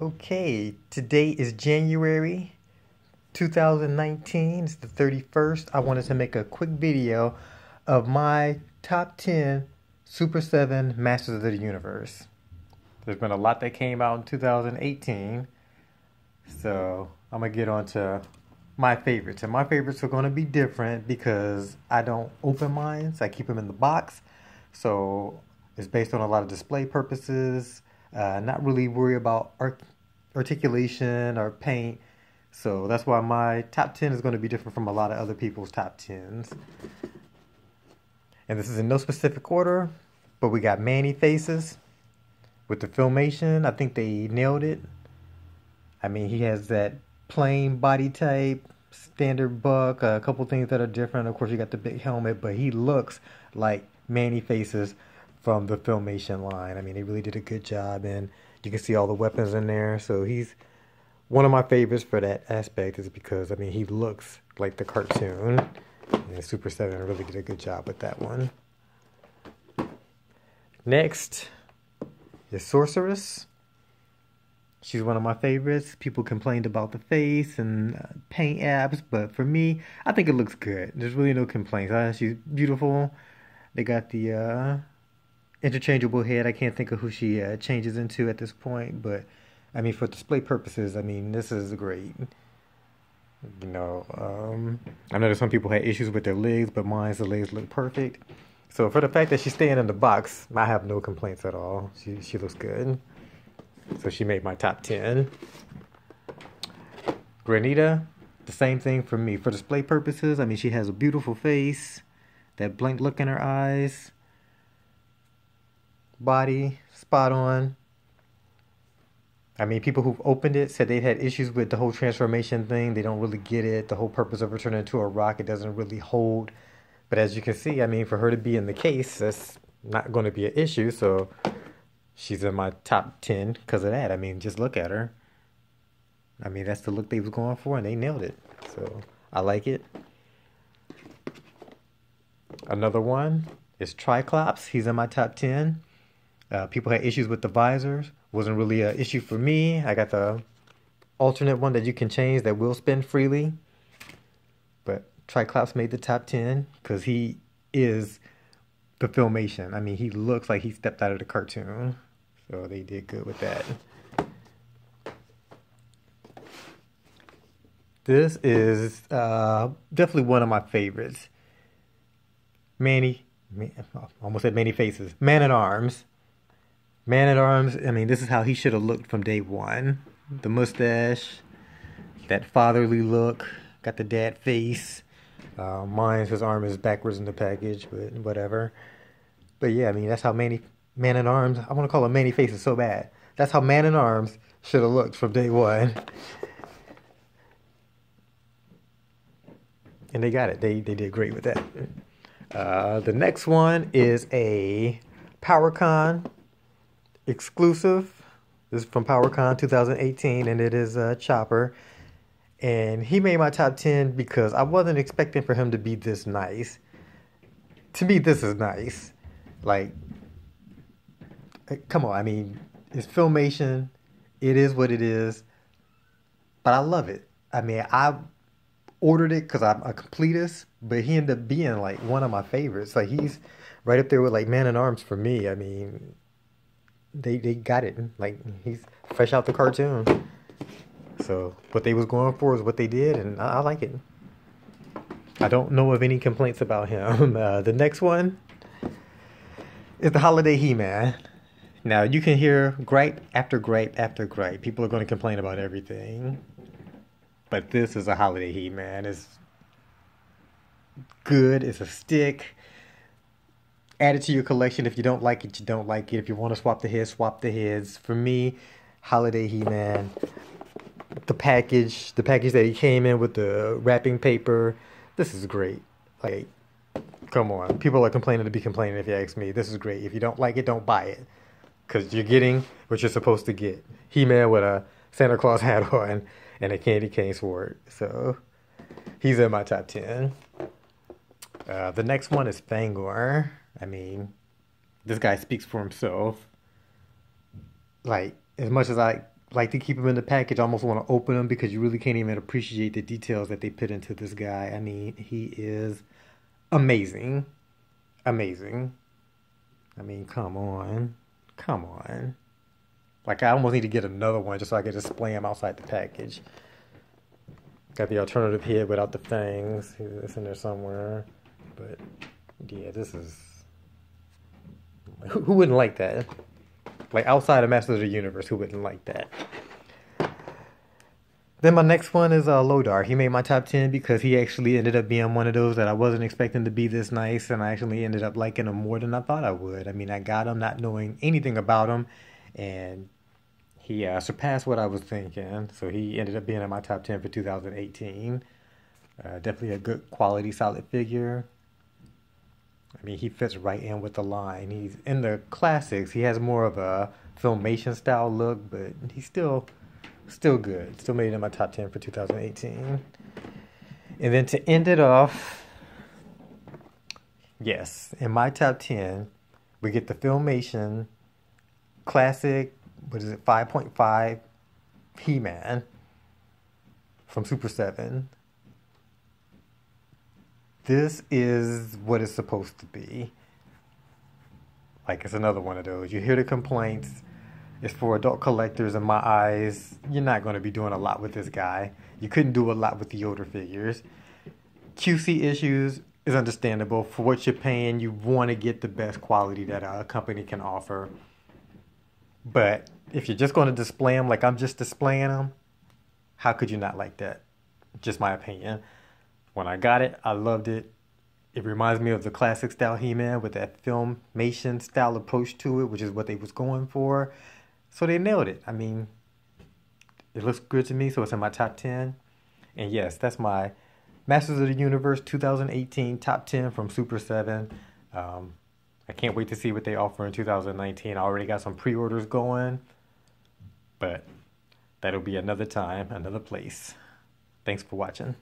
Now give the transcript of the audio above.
Okay, today is January 2019. It's the 31st. I wanted to make a quick video of my top 10 Super 7 Masters of the Universe. There's been a lot that came out in 2018, so I'm going to get on to my favorites. And my favorites are going to be different because I don't open mine, so I keep them in the box. So it's based on a lot of display purposes. Not really worry about articulation or paint. So that's why my top 10 is going to be different from a lot of other people's top 10s. And this is in no specific order, but we got Manny faces with the filmation. I think they nailed it. I mean, he has that plain body type, standard buck, a couple things that are different. Of course, you got the big helmet, but he looks like Manny faces from the filmation line. I mean, they really did a good job, and you can see all the weapons in there. So he's one of my favorites for that aspect, is because, I mean, he looks like the cartoon. And Super 7 really did a good job with that one. Next is Sorceress. She's one of my favorites. People complained about the face and paint apps, but for me, I think it looks good. There's really no complaints. She's beautiful. They got the interchangeable head. I can't think of who she changes into at this point, but I mean, for display purposes, I mean, this is great. You know, I know that some people had issues with their legs, but mine's the legs look perfect. So for the fact that she's staying in the box, I have no complaints at all. She looks good. So she made my top 10. Granita, the same thing for me. For display purposes, I mean, she has a beautiful face, that blank look in her eyes, body, spot on. I mean, people who've opened it said they've had issues with the whole transformation thing. They don't really get it. The whole purpose of her turning into a rock, it doesn't really hold. But as you can see, I mean, for her to be in the case, that's not going to be an issue. So she's in my top 10 because of that. I mean, just look at her. I mean, that's the look they was going for, and they nailed it. So I like it. Another one is Triclops. He's in my top 10. People had issues with the visors. Wasn't really an issue for me. I got the alternate one that you can change that will spin freely. But Triclops made the top 10 because he is the filmation. I mean, he looks like he stepped out of the cartoon. So they did good with that. This is definitely one of my favorites. Manny, almost said Manny faces. Man at Arms. Man at Arms, I mean, this is how he should have looked from day one. The mustache, that fatherly look, got the dad face. His arm is backwards in the package, but whatever. But yeah, I mean, that's how Man at Arms, I want to call him Manny faces so bad. That's how Man at Arms should have looked from day one. And they got it. They did great with that. The next one is a PowerCon exclusive. This is from PowerCon 2018, and it is Chopper. And he made my top 10 because I wasn't expecting for him to be this nice. To me, this is nice. Like, come on, I mean, it's filmation. It is what it is. But I love it. I mean, I ordered it because I'm a completist, but he ended up being like one of my favorites. Like, he's right up there with like Man at Arms for me. I mean, they got it. Like, he's fresh out the cartoon. So what they was going for is what they did, and I like it. I don't know of any complaints about him. The next one is the Holiday He-Man. Now, you can hear gripe after gripe after gripe. People are going to complain about everything. But this is a Holiday He-Man. It's good. It's a stick. Add it to your collection. If you don't like it, you don't like it. If you want to swap the heads, swap the heads. For me, Holiday He-Man, the package that he came in with the wrapping paper, this is great. Like, come on. People are complaining to be complaining if you ask me. This is great. If you don't like it, don't buy it. Because you're getting what you're supposed to get. He-Man with a Santa Claus hat on and a candy cane sword. So, he's in my top 10. The next one is Fangor. I mean, this guy speaks for himself. Like, as much as I like to keep them in the package. I almost want to open them because you really can't even appreciate the details that they put into this guy. I mean, he is amazing. Amazing. I mean, come on. Come on. Like, I almost need to get another one just so I can display him outside the package. Got the alternative head without the fangs. It's in there somewhere. But, yeah, this is... Who wouldn't like that? Like, outside of Masters of the Universe, who wouldn't like that? Then my next one is Lodar. He made my top 10 because he actually ended up being one of those that I wasn't expecting to be this nice, and I actually ended up liking him more than I thought I would. I mean, I got him not knowing anything about him, and he surpassed what I was thinking. So he ended up being in my top 10 for 2018. Definitely a good quality, solid figure. I mean, he fits right in with the line. He's in the classics. He has more of a Filmation style look, but he's still good. Still made it in my top 10 for 2018. And then to end it off, yes, in my top 10, we get the Filmation classic, 5.5 He-Man from Super 7. This is what it's supposed to be. Like, it's another one of those. You hear the complaints. It's for adult collectors in my eyes. You're not going to be doing a lot with this guy. You couldn't do a lot with the older figures. QC issues is understandable. For what you're paying, you want to get the best quality that a company can offer. But if you're just going to display them like I'm just displaying them, how could you not like that? Just my opinion. When I got it, I loved it. It reminds me of the classic style He-Man with that Filmation style approach to it, which is what they was going for. So they nailed it. I mean, it looks good to me, so it's in my top 10. And yes, that's my Masters of the Universe 2018 top 10 from Super 7. I can't wait to see what they offer in 2019. I already got some pre-orders going, but that'll be another time, another place. Thanks for watching.